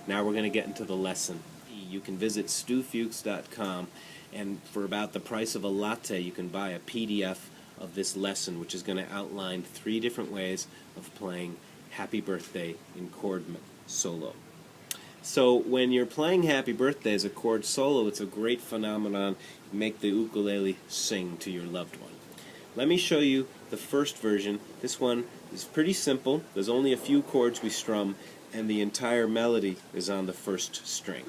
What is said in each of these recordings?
Now we're going to get into the lesson. You can visit StuFuchs.com, and for about the price of a latte, you can buy a PDF of this lesson, which is going to outline 3 different ways of playing Happy Birthday in chord solo. So when you're playing Happy Birthday as a chord solo, it's a great phenomenon. Make the ukulele sing to your loved one. Let me show you the first version. This one is pretty simple. There's only a few chords we strum, and the entire melody is on the first string.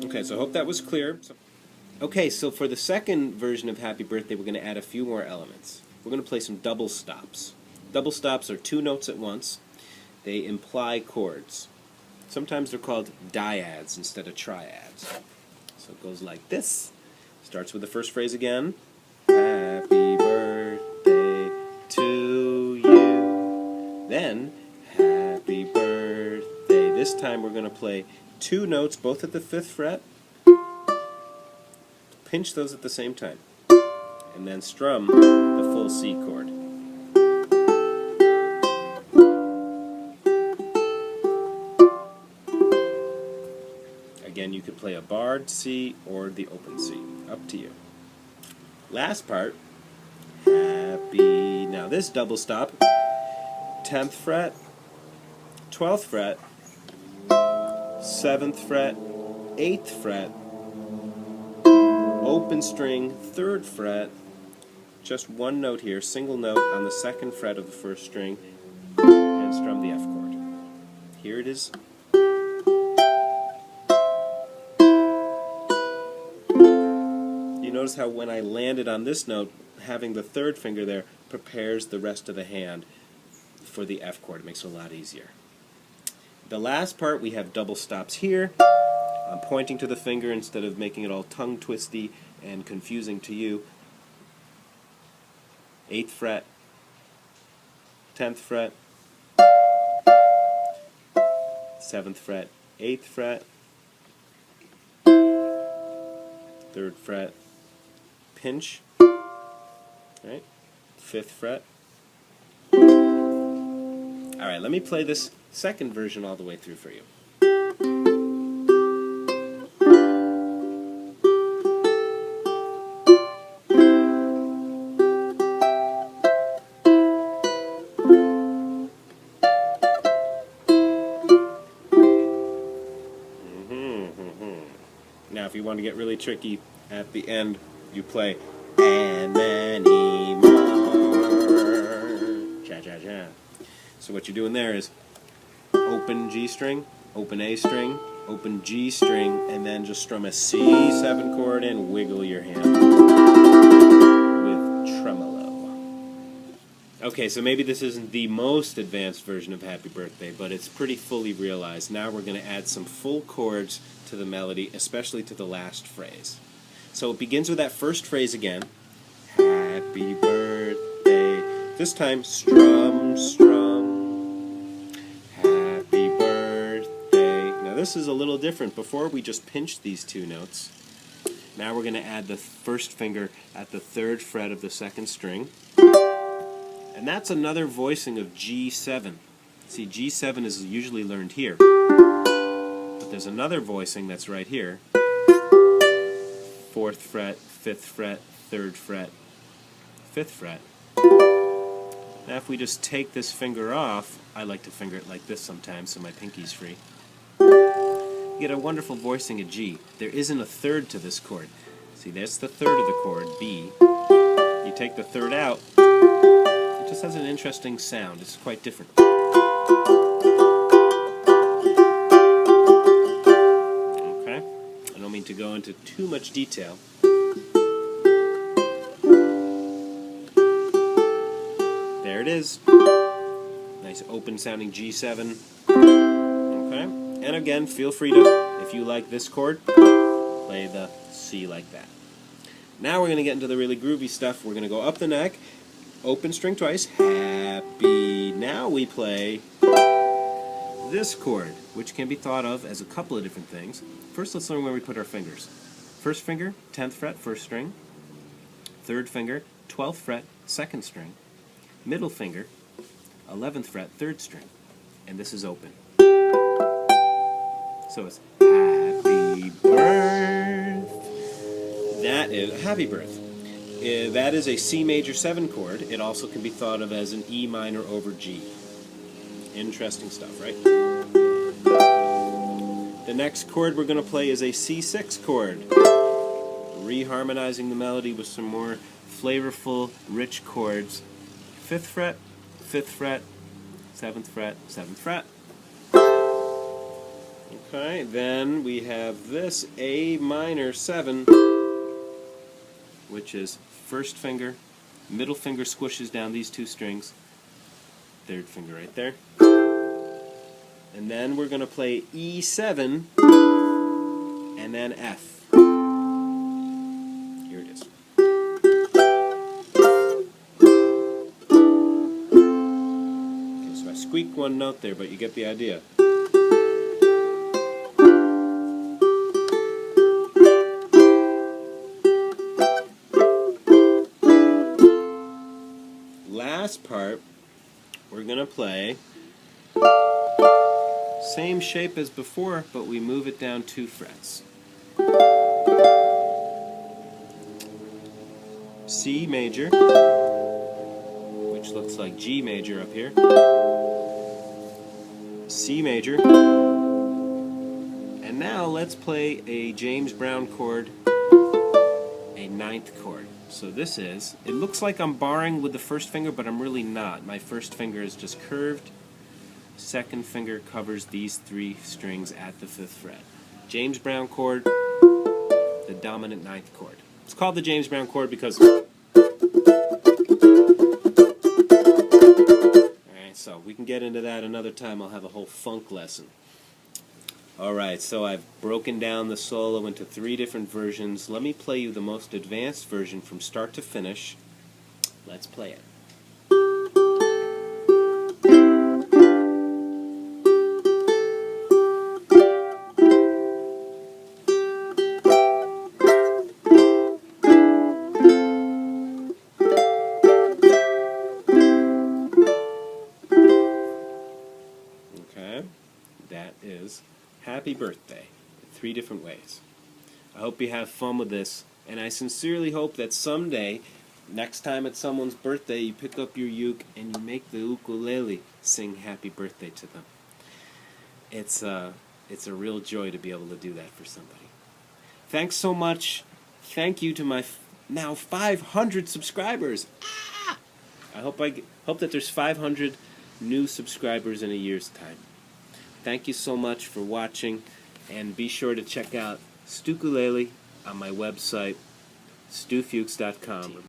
Okay, so I hope that was clear. Okay, so for the second version of Happy Birthday, we're going to add a few more elements. We're going to play some double stops. Double stops are 2 notes at once. They imply chords. Sometimes they're called dyads instead of triads. So it goes like this. Starts with the first phrase again. Happy birthday to you. Then, happy birthday. This time we're going to play 2 notes, both at the 5th fret. Pinch those at the same time. And then strum the full C chord. Again, you could play a barred C or the open C. Up to you. Last part. Happy. Now this double stop. 10th fret, 12th fret, 7th fret, 8th fret, open string, 3rd fret, just 1 note here, single note on the 2nd fret of the 1st string, and strum the F chord. Here it is. You notice how when I landed on this note, having the 3rd finger there prepares the rest of the hand for the F chord. It makes it a lot easier. The last part, we have double stops here. I'm pointing to the finger instead of making it all tongue twisty and confusing to you. 8th fret, 10th fret, 7th fret, 8th fret, 3rd fret, pinch, right? 5th fret. Alright, let me play this second version all the way through for you. Now if you want to get really tricky, at the end you play and many more. Cha-cha-cha. So what you're doing there is open G string, open A string, open G string, and then just strum a C7 chord and wiggle your hand with tremolo. Okay, so maybe this isn't the most advanced version of Happy Birthday, but it's pretty fully realized. Now we're going to add some full chords to the melody, especially to the last phrase. So it begins with that first phrase again. Happy birthday. This time, strum, strum. Happy birthday. Now this is a little different. Before we just pinched these 2 notes. Now we're going to add the first finger at the 3rd fret of the 2nd string. And that's another voicing of G7. See, G7 is usually learned here. But there's another voicing that's right here. 4th fret, 5th fret, 3rd fret, 5th fret. Now if we just take this finger off, I like to finger it like this sometimes so my pinky's free. You get a wonderful voicing of G. There isn't a 3rd to this chord. See, that's the 3rd of the chord, B. You take the 3rd out, it just has an interesting sound. It's quite different. Okay? I don't mean to go into too much detail. There it is. Nice open sounding G7. Okay? And again, feel free to, if you like this chord, play the C like that. Now we're going to get into the really groovy stuff. We're going to go up the neck, open string twice, happy. Now we play this chord, which can be thought of as a couple of different things. First, let's learn where we put our fingers. First finger, 10th fret, first string. Third finger, 12th fret, second string. Middle finger, 11th fret, third string. And this is open. So it's happy birth. That is happy birth. That is a C major 7 chord. It also can be thought of as an E minor over G. Interesting stuff, right? The next chord we're going to play is a C6 chord. Reharmonizing the melody with some more flavorful, rich chords. 5th fret, 5th fret, 7th fret, 7th fret. Okay, then we have this A minor 7, which is first finger, middle finger squishes down these two strings, third finger right there. And then we're going to play E7 and then F. Here it is. Okay, so I squeaked one note there, but you get the idea. Last part, we're going to play same shape as before, but we move it down 2 frets. C major, which looks like G major up here. C major. And now let's play a James Brown chord, a 9th chord. So this is, it looks like I'm barring with the first finger, but I'm really not. My first finger is just curved. Second finger covers these 3 strings at the 5th fret. James Brown chord, the dominant 9th chord. It's called the James Brown chord because... Alright, so we can get into that another time. I'll have a whole funk lesson. Alright, so I've broken down the solo into 3 different versions. Let me play you the most advanced version from start to finish. Let's play it. Okay, that is Happy Birthday, 3 different ways. I hope you have fun with this, and I sincerely hope that someday, next time it's someone's birthday, you pick up your uke and you make the ukulele sing happy birthday to them. It's a real joy to be able to do that for somebody. Thanks so much. Thank you to my now 500 subscribers. Ah! I hope that there's 500 new subscribers in a year's time. Thank you so much for watching, and be sure to check out Stu Ukulele on my website, stufuchs.com.